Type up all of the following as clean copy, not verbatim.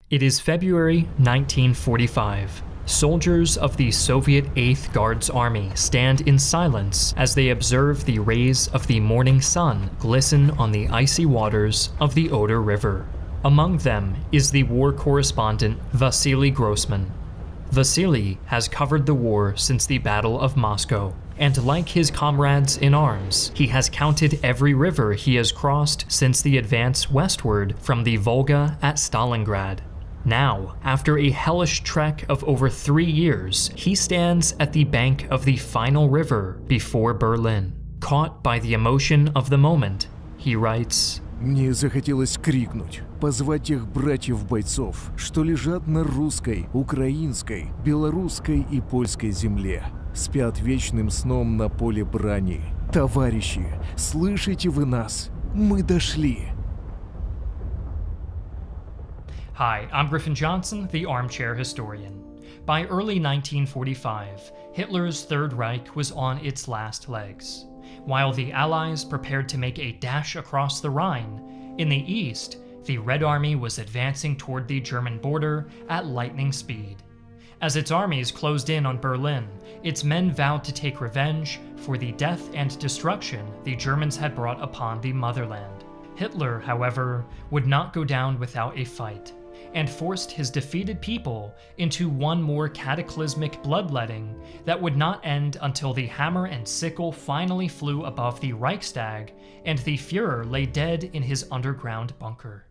It is February 1945. Soldiers of the Soviet 8th Guards Army stand in silence as they observe the rays of the morning sun glisten on the icy waters of the Oder River. Among them is the war correspondent Vasily Grossman. Vasily has covered the war since the Battle of Moscow, and like his comrades in arms, he has counted every river he has crossed since the advance westward from the Volga at Stalingrad. Now, after a hellish trek of over 3 years, he stands at the bank of the final river before Berlin. Caught by the emotion of the moment, he writes, Мне захотелось крикнуть, позвать тех братьев-бойцов, что лежат на русской, украинской, белорусской и польской земле, спят вечным сном на поле брани. Товарищи, слышите вы нас? Мы дошли. Hi, I'm Griffin Johnson, the Armchair Historian. By early 1945, Hitler's Third Reich was on its last legs. While the Allies prepared to make a dash across the Rhine, in the east, the Red Army was advancing toward the German border at lightning speed. As its armies closed in on Berlin, its men vowed to take revenge for the death and destruction the Germans had brought upon the motherland. Hitler, however, would not go down without a fight, and forced his defeated people into one more cataclysmic bloodletting that would not end until the hammer and sickle finally flew above the Reichstag and the Führer lay dead in his underground bunker.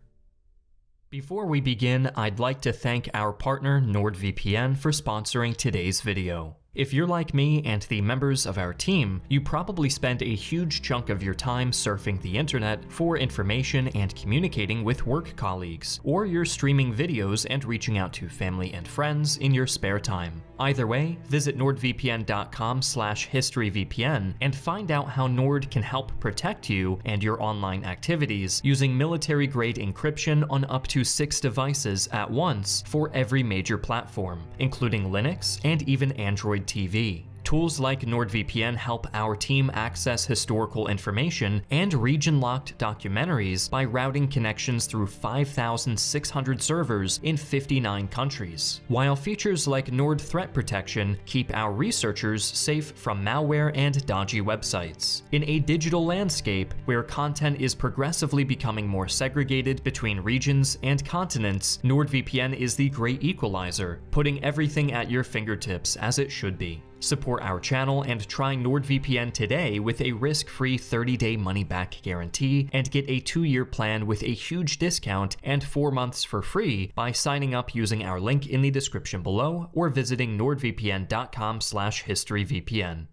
Before we begin, I'd like to thank our partner NordVPN for sponsoring today's video. If you're like me and the members of our team, you probably spend a huge chunk of your time surfing the internet for information and communicating with work colleagues, or you're streaming videos and reaching out to family and friends in your spare time. Either way, visit nordvpn.com/historyvpn and find out how Nord can help protect you and your online activities using military-grade encryption on up to 6 devices at once for every major platform, including Linux and even Android TV. Tools like NordVPN help our team access historical information and region-locked documentaries by routing connections through 5,600 servers in 59 countries, while features like Nord Threat Protection keep our researchers safe from malware and dodgy websites. In a digital landscape where content is progressively becoming more segregated between regions and continents, NordVPN is the great equalizer, putting everything at your fingertips as it should be. Support our channel and try NordVPN today with a risk-free 30-day money-back guarantee and get a 2-year plan with a huge discount and 4 months for free by signing up using our link in the description below or visiting nordvpn.com/historyvpn.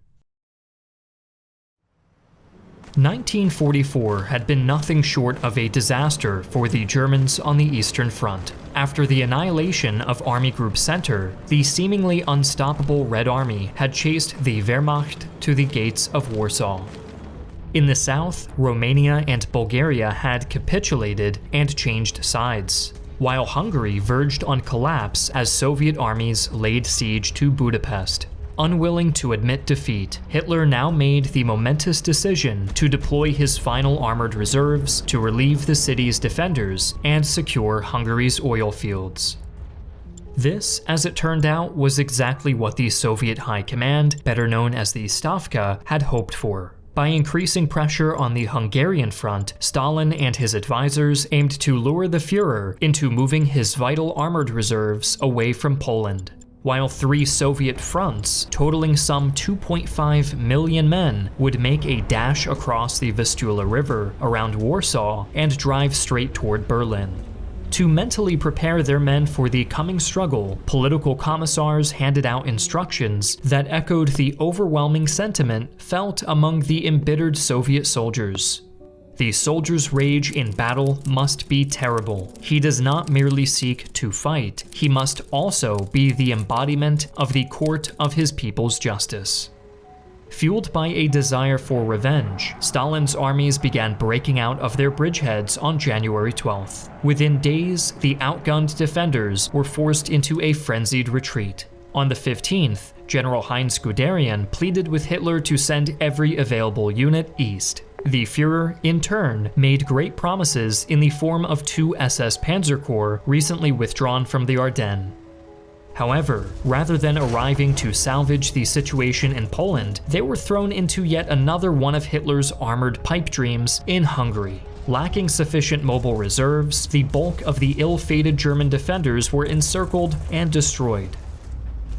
1944 had been nothing short of a disaster for the Germans on the Eastern Front. After the annihilation of Army Group Center, the seemingly unstoppable Red Army had chased the Wehrmacht to the gates of Warsaw. In the south, Romania and Bulgaria had capitulated and changed sides, while Hungary verged on collapse as Soviet armies laid siege to Budapest. Unwilling to admit defeat, Hitler now made the momentous decision to deploy his final armored reserves to relieve the city's defenders and secure Hungary's oil fields. This, as it turned out, was exactly what the Soviet High Command, better known as the Stavka, had hoped for. By increasing pressure on the Hungarian front, Stalin and his advisors aimed to lure the Führer into moving his vital armored reserves away from Poland. While 3 Soviet fronts, totaling some 2.5 million men, would make a dash across the Vistula River around Warsaw and drive straight toward Berlin. To mentally prepare their men for the coming struggle, political commissars handed out instructions that echoed the overwhelming sentiment felt among the embittered Soviet soldiers. The soldier's rage in battle must be terrible. He does not merely seek to fight, he must also be the embodiment of the court of his people's justice. Fueled by a desire for revenge, Stalin's armies began breaking out of their bridgeheads on January 12th. Within days, the outgunned defenders were forced into a frenzied retreat. On the 15th, General Heinz Guderian pleaded with Hitler to send every available unit east. The Führer, in turn, made great promises in the form of 2 SS Panzer Corps recently withdrawn from the Ardennes. However, rather than arriving to salvage the situation in Poland, they were thrown into yet another one of Hitler's armored pipe dreams in Hungary. Lacking sufficient mobile reserves, the bulk of the ill-fated German defenders were encircled and destroyed.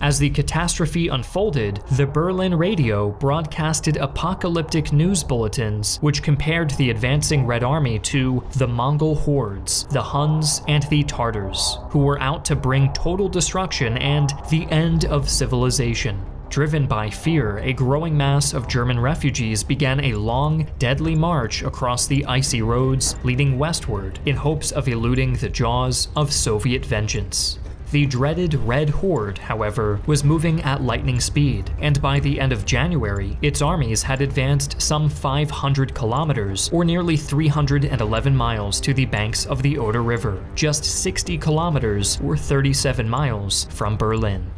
As the catastrophe unfolded, the Berlin radio broadcasted apocalyptic news bulletins which compared the advancing Red Army to the Mongol hordes, the Huns, and the Tartars, who were out to bring total destruction and the end of civilization. Driven by fear, a growing mass of German refugees began a long, deadly march across the icy roads leading westward in hopes of eluding the jaws of Soviet vengeance. The dreaded Red Horde, however, was moving at lightning speed, and by the end of January, its armies had advanced some 500 kilometers, or nearly 311 miles, to the banks of the Oder River, just 60 kilometers, or 37 miles, from Berlin.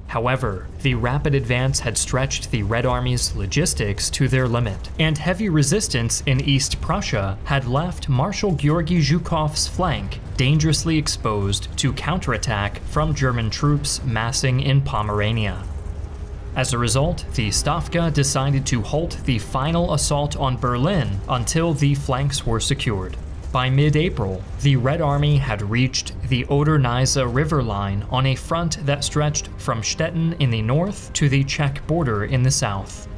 However, the rapid advance had stretched the Red Army's logistics to their limit, and heavy resistance in East Prussia had left Marshal Georgy Zhukov's flank dangerously exposed to counterattack from German troops massing in Pomerania. As a result, the Stavka decided to halt the final assault on Berlin until the flanks were secured. By mid-April, the Red Army had reached the Oder-Neisse river line on a front that stretched from Stettin in the north to the Czech border in the south.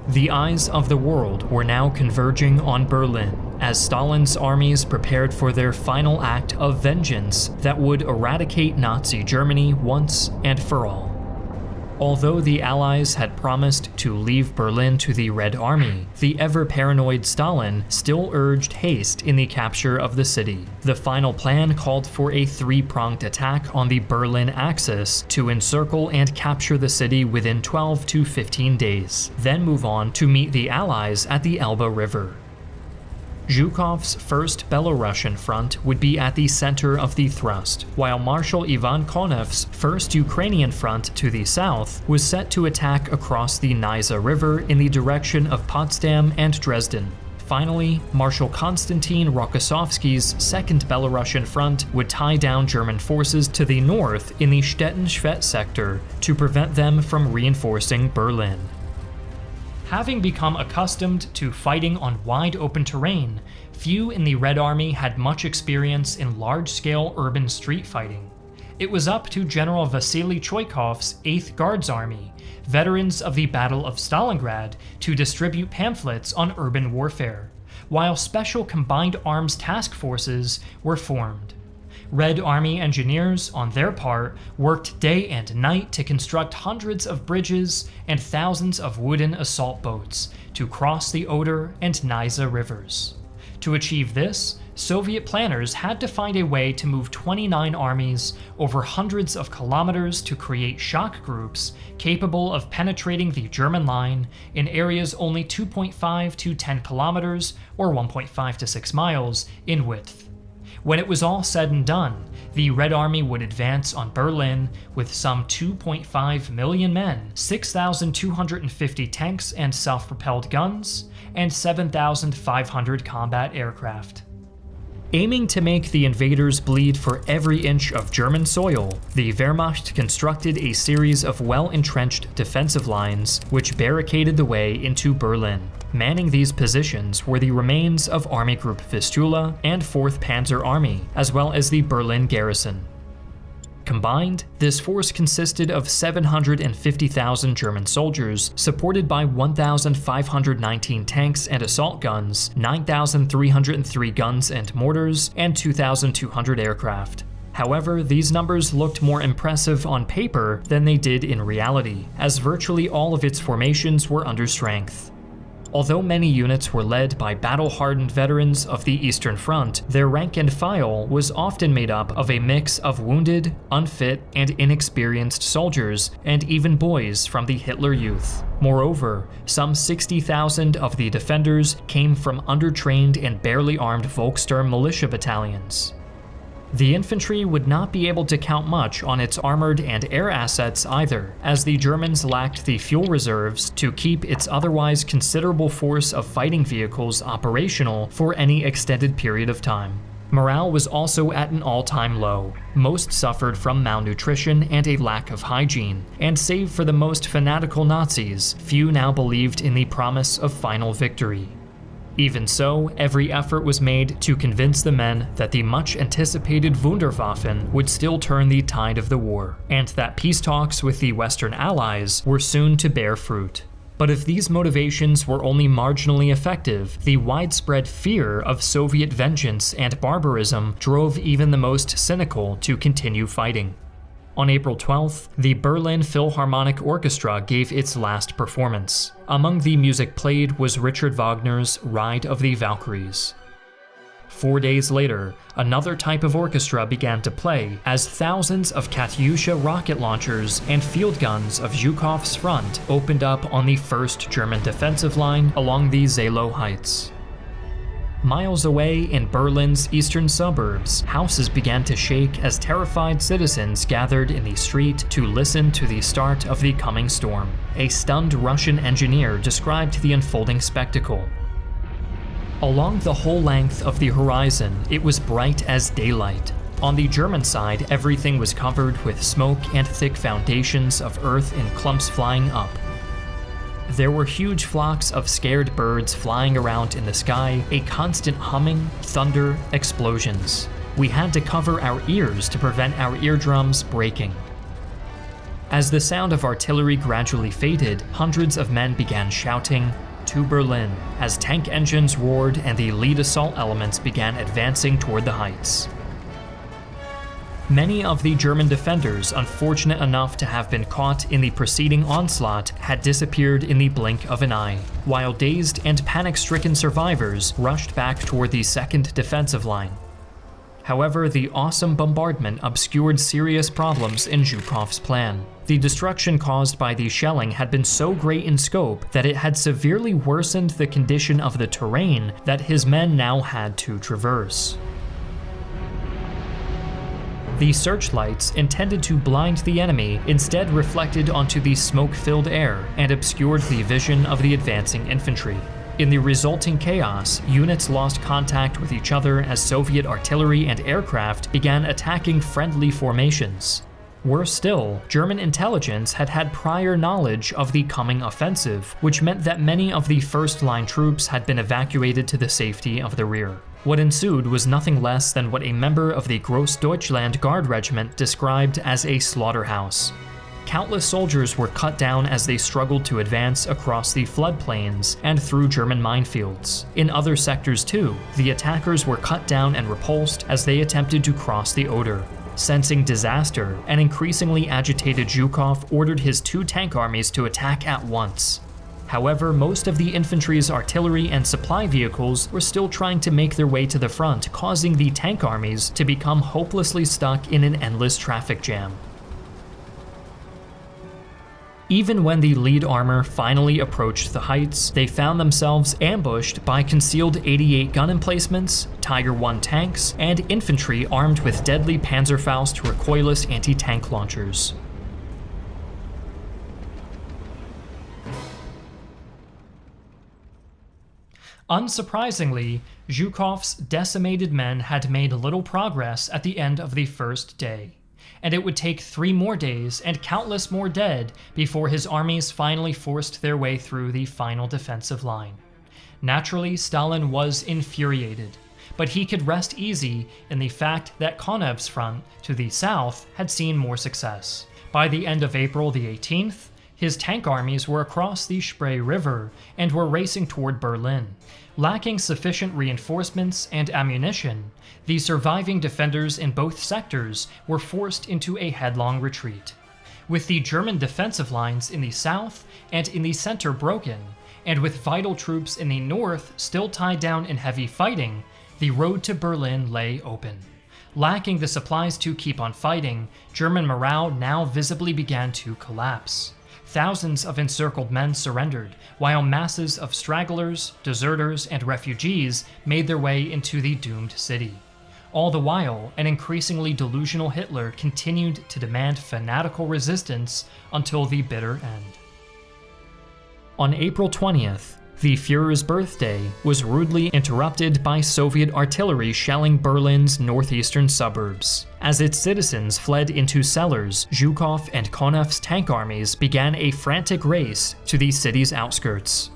The eyes of the world were now converging on Berlin as Stalin's armies prepared for their final act of vengeance that would eradicate Nazi Germany once and for all. Although the Allies had promised to leave Berlin to the Red Army, the ever-paranoid Stalin still urged haste in the capture of the city. The final plan called for a 3-pronged attack on the Berlin Axis to encircle and capture the city within 12 to 15 days, then move on to meet the Allies at the Elbe River. Zhukov's first Belarusian front would be at the center of the thrust, while Marshal Ivan Konev's first Ukrainian front to the south was set to attack across the Neisse River in the direction of Potsdam and Dresden. Finally, Marshal Konstantin Rokossovsky's second Belarusian front would tie down German forces to the north in the Stettin-Schwedt sector to prevent them from reinforcing Berlin. Having become accustomed to fighting on wide-open terrain, few in the Red Army had much experience in large-scale urban street fighting. It was up to General Vasily Choikov's 8th Guards Army, veterans of the Battle of Stalingrad, to distribute pamphlets on urban warfare, while special combined arms task forces were formed. Red Army engineers, on their part, worked day and night to construct hundreds of bridges and thousands of wooden assault boats to cross the Oder and Neisse rivers. To achieve this, Soviet planners had to find a way to move 29 armies over hundreds of kilometers to create shock groups capable of penetrating the German line in areas only 2.5 to 10 kilometers or 1.5 to 6 miles in width. When it was all said and done, the Red Army would advance on Berlin with some 2.5 million men, 6,250 tanks and self-propelled guns, and 7,500 combat aircraft. Aiming to make the invaders bleed for every inch of German soil, the Wehrmacht constructed a series of well-entrenched defensive lines which barricaded the way into Berlin. Manning these positions were the remains of Army Group Vistula and 4th Panzer Army, as well as the Berlin garrison. Combined, this force consisted of 750,000 German soldiers, supported by 1,519 tanks and assault guns, 9,303 guns and mortars, and 2,200 aircraft. However, these numbers looked more impressive on paper than they did in reality, as virtually all of its formations were under strength. Although many units were led by battle-hardened veterans of the Eastern Front, their rank and file was often made up of a mix of wounded, unfit, and inexperienced soldiers, and even boys from the Hitler Youth. Moreover, some 60,000 of the defenders came from undertrained and barely armed Volkssturm militia battalions. The infantry would not be able to count much on its armored and air assets either, as the Germans lacked the fuel reserves to keep its otherwise considerable force of fighting vehicles operational for any extended period of time. Morale was also at an all-time low. Most suffered from malnutrition and a lack of hygiene, and save for the most fanatical Nazis, few now believed in the promise of final victory. Even so, every effort was made to convince the men that the much-anticipated Wunderwaffen would still turn the tide of the war, and that peace talks with the Western Allies were soon to bear fruit. But if these motivations were only marginally effective, the widespread fear of Soviet vengeance and barbarism drove even the most cynical to continue fighting. On April 12th, the Berlin Philharmonic Orchestra gave its last performance. Among the music played was Richard Wagner's Ride of the Valkyries. 4 days later, another type of orchestra began to play as thousands of Katyusha rocket launchers and field guns of Zhukov's front opened up on the first German defensive line along the Zelo Heights. Miles away in Berlin's eastern suburbs, houses began to shake as terrified citizens gathered in the street to listen to the start of the coming storm. A stunned Russian engineer described the unfolding spectacle. Along the whole length of the horizon, it was bright as daylight. On the German side, everything was covered with smoke and thick foundations of earth in clumps flying up. There were huge flocks of scared birds flying around in the sky, a constant humming, thunder, explosions. We had to cover our ears to prevent our eardrums breaking. As the sound of artillery gradually faded, hundreds of men began shouting, "To Berlin," as tank engines roared and the lead assault elements began advancing toward the heights. Many of the German defenders, unfortunate enough to have been caught in the preceding onslaught, had disappeared in the blink of an eye, while dazed and panic-stricken survivors rushed back toward the second defensive line. However, the awesome bombardment obscured serious problems in Zhukov's plan. The destruction caused by the shelling had been so great in scope that it had severely worsened the condition of the terrain that his men now had to traverse. The searchlights, intended to blind the enemy, instead reflected onto the smoke-filled air and obscured the vision of the advancing infantry. In the resulting chaos, units lost contact with each other as Soviet artillery and aircraft began attacking friendly formations. Worse still, German intelligence had had prior knowledge of the coming offensive, which meant that many of the first-line troops had been evacuated to the safety of the rear. What ensued was nothing less than what a member of the Großdeutschland Guard Regiment described as a slaughterhouse. Countless soldiers were cut down as they struggled to advance across the floodplains and through German minefields. In other sectors too, the attackers were cut down and repulsed as they attempted to cross the Oder. Sensing disaster, an increasingly agitated Zhukov ordered his 2 tank armies to attack at once. However, most of the infantry's artillery and supply vehicles were still trying to make their way to the front, causing the tank armies to become hopelessly stuck in an endless traffic jam. Even when the lead armor finally approached the heights, they found themselves ambushed by concealed 88 gun emplacements, Tiger I tanks, and infantry armed with deadly Panzerfaust recoilless anti-tank launchers. Unsurprisingly, Zhukov's decimated men had made little progress at the end of the first day, and it would take 3 more days and countless more dead before his armies finally forced their way through the final defensive line. Naturally, Stalin was infuriated, but he could rest easy in the fact that Konev's front, to the south, had seen more success. By the end of April the 18th, his tank armies were across the Spree River and were racing toward Berlin. Lacking sufficient reinforcements and ammunition, the surviving defenders in both sectors were forced into a headlong retreat. With the German defensive lines in the south and in the center broken, and with vital troops in the north still tied down in heavy fighting, the road to Berlin lay open. Lacking the supplies to keep on fighting, German morale now visibly began to collapse. Thousands of encircled men surrendered, while masses of stragglers, deserters, and refugees made their way into the doomed city. All the while, an increasingly delusional Hitler continued to demand fanatical resistance until the bitter end. On April 20th, the Führer's birthday was rudely interrupted by Soviet artillery shelling Berlin's northeastern suburbs. As its citizens fled into cellars, Zhukov and Konev's tank armies began a frantic race to the city's outskirts.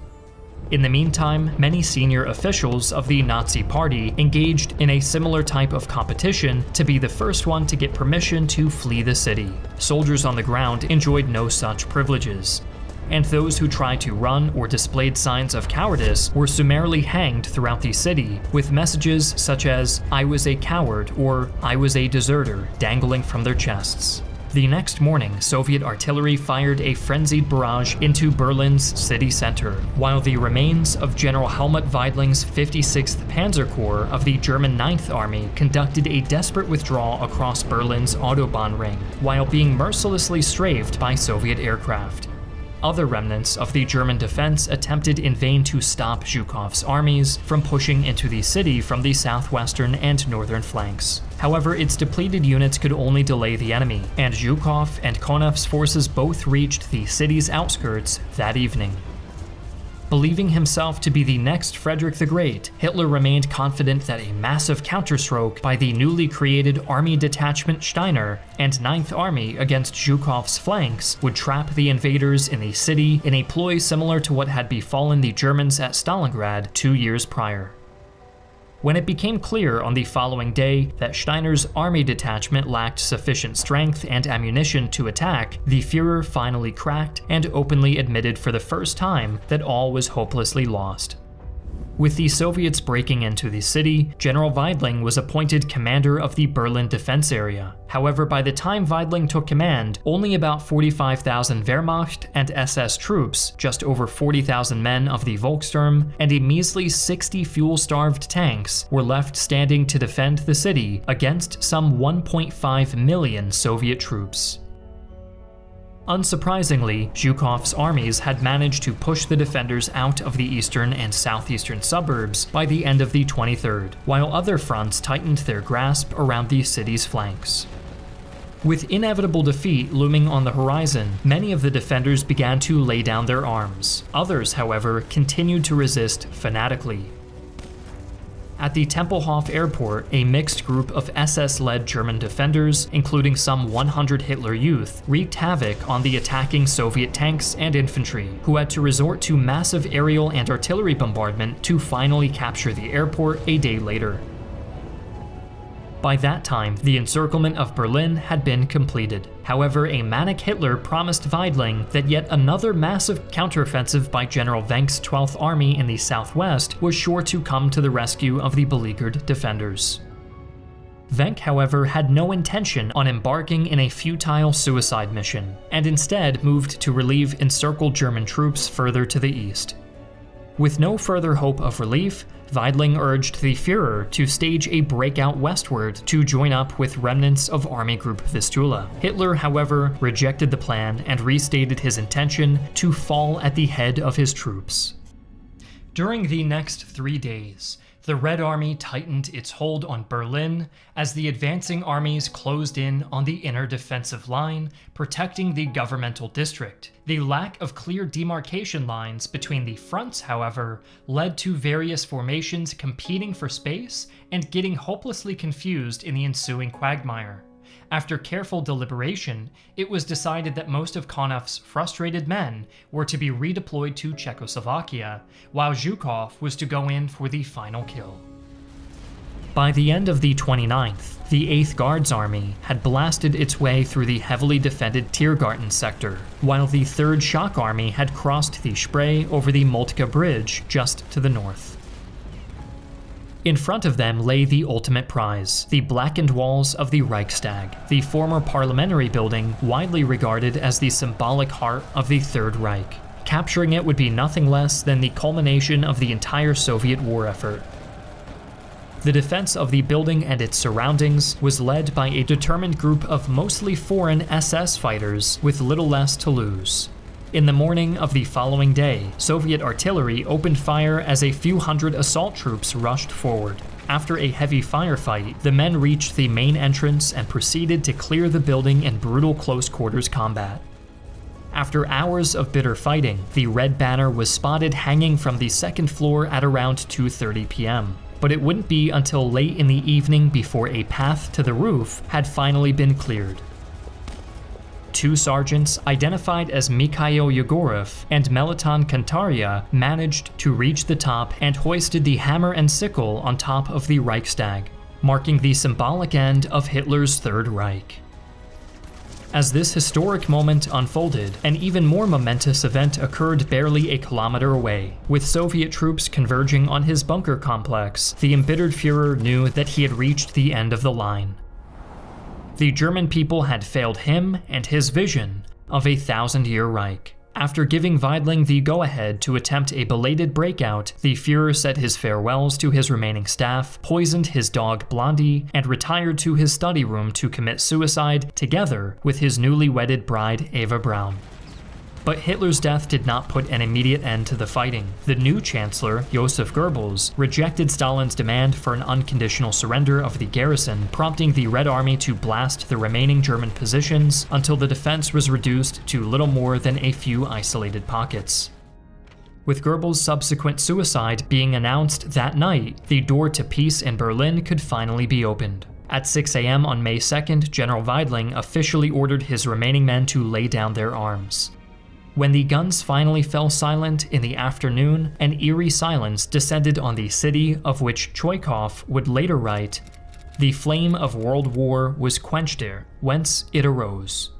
In the meantime, many senior officials of the Nazi Party engaged in a similar type of competition to be the first one to get permission to flee the city. Soldiers on the ground enjoyed no such privileges, and those who tried to run or displayed signs of cowardice were summarily hanged throughout the city, with messages such as "I was a coward" or "I was a deserter" dangling from their chests. The next morning, Soviet artillery fired a frenzied barrage into Berlin's city center, while the remains of General Helmut Weidling's 56th Panzer Corps of the German 9th Army conducted a desperate withdrawal across Berlin's Autobahn ring, while being mercilessly strafed by Soviet aircraft. Other remnants of the German defense attempted in vain to stop Zhukov's armies from pushing into the city from the southwestern and northern flanks. However, its depleted units could only delay the enemy, and Zhukov and Konev's forces both reached the city's outskirts that evening. Believing himself to be the next Frederick the Great, Hitler remained confident that a massive counterstroke by the newly created Army Detachment Steiner and 9th Army against Zhukov's flanks would trap the invaders in the city in a ploy similar to what had befallen the Germans at Stalingrad 2 years prior. When it became clear on the following day that Steiner's army detachment lacked sufficient strength and ammunition to attack, the Führer finally cracked and openly admitted for the first time that all was hopelessly lost. With the Soviets breaking into the city, General Weidling was appointed commander of the Berlin defense area. However, by the time Weidling took command, only about 45,000 Wehrmacht and SS troops, just over 40,000 men of the Volkssturm, and a measly 60 fuel-starved tanks were left standing to defend the city against some 1.5 million Soviet troops. Unsurprisingly, Zhukov's armies had managed to push the defenders out of the eastern and southeastern suburbs by the end of the 23rd, while other fronts tightened their grasp around the city's flanks. With inevitable defeat looming on the horizon, many of the defenders began to lay down their arms. Others, however, continued to resist fanatically. At the Tempelhof airport, a mixed group of SS-led German defenders, including some 100 Hitler Youth, wreaked havoc on the attacking Soviet tanks and infantry, who had to resort to massive aerial and artillery bombardment to finally capture the airport a day later. By that time, the encirclement of Berlin had been completed. However, a manic Hitler promised Weidling that yet another massive counteroffensive by General Wenck's 12th Army in the southwest was sure to come to the rescue of the beleaguered defenders. Wenck, however, had no intention on embarking in a futile suicide mission, and instead moved to relieve encircled German troops further to the east. With no further hope of relief, Weidling urged the Führer to stage a breakout westward to join up with remnants of Army Group Vistula. Hitler, however, rejected the plan and restated his intention to fall at the head of his troops. During the next 3 days, the Red Army tightened its hold on Berlin as the advancing armies closed in on the inner defensive line, protecting the governmental district. The lack of clear demarcation lines between the fronts, however, led to various formations competing for space and getting hopelessly confused in the ensuing quagmire. After careful deliberation, it was decided that most of Konev's frustrated men were to be redeployed to Czechoslovakia, while Zhukov was to go in for the final kill. By the end of the 29th, the 8th Guards Army had blasted its way through the heavily defended Tiergarten sector, while the 3rd Shock Army had crossed the Spree over the Moltke Bridge just to the north. In front of them lay the ultimate prize, the blackened walls of the Reichstag, the former parliamentary building widely regarded as the symbolic heart of the Third Reich. Capturing it would be nothing less than the culmination of the entire Soviet war effort. The defense of the building and its surroundings was led by a determined group of mostly foreign SS fighters with little less to lose. In the morning of the following day, Soviet artillery opened fire as a few hundred assault troops rushed forward. After a heavy firefight, the men reached the main entrance and proceeded to clear the building in brutal close-quarters combat. After hours of bitter fighting, the red banner was spotted hanging from the second floor at around 2:30 p.m. But it wouldn't be until late in the evening before a path to the roof had finally been cleared. Two sergeants, identified as Mikhail Yegorov and Meliton Kantaria, managed to reach the top and hoisted the hammer and sickle on top of the Reichstag, marking the symbolic end of Hitler's Third Reich. As this historic moment unfolded, an even more momentous event occurred barely a kilometer away. With Soviet troops converging on his bunker complex, the embittered Führer knew that he had reached the end of the line. The German people had failed him and his vision of a 1,000-year Reich. After giving Weidling the go-ahead to attempt a belated breakout, the Führer said his farewells to his remaining staff, poisoned his dog Blondie, and retired to his study room to commit suicide together with his newly wedded bride Eva Braun. But Hitler's death did not put an immediate end to the fighting. The new chancellor, Joseph Goebbels, rejected Stalin's demand for an unconditional surrender of the garrison, prompting the Red Army to blast the remaining German positions until the defense was reduced to little more than a few isolated pockets. With Goebbels' subsequent suicide being announced that night, the door to peace in Berlin could finally be opened. At 6 a.m. on May 2nd, General Weidling officially ordered his remaining men to lay down their arms. When the guns finally fell silent in the afternoon, an eerie silence descended on the city of which Choikov would later write, "The flame of World War was quenched there, whence it arose."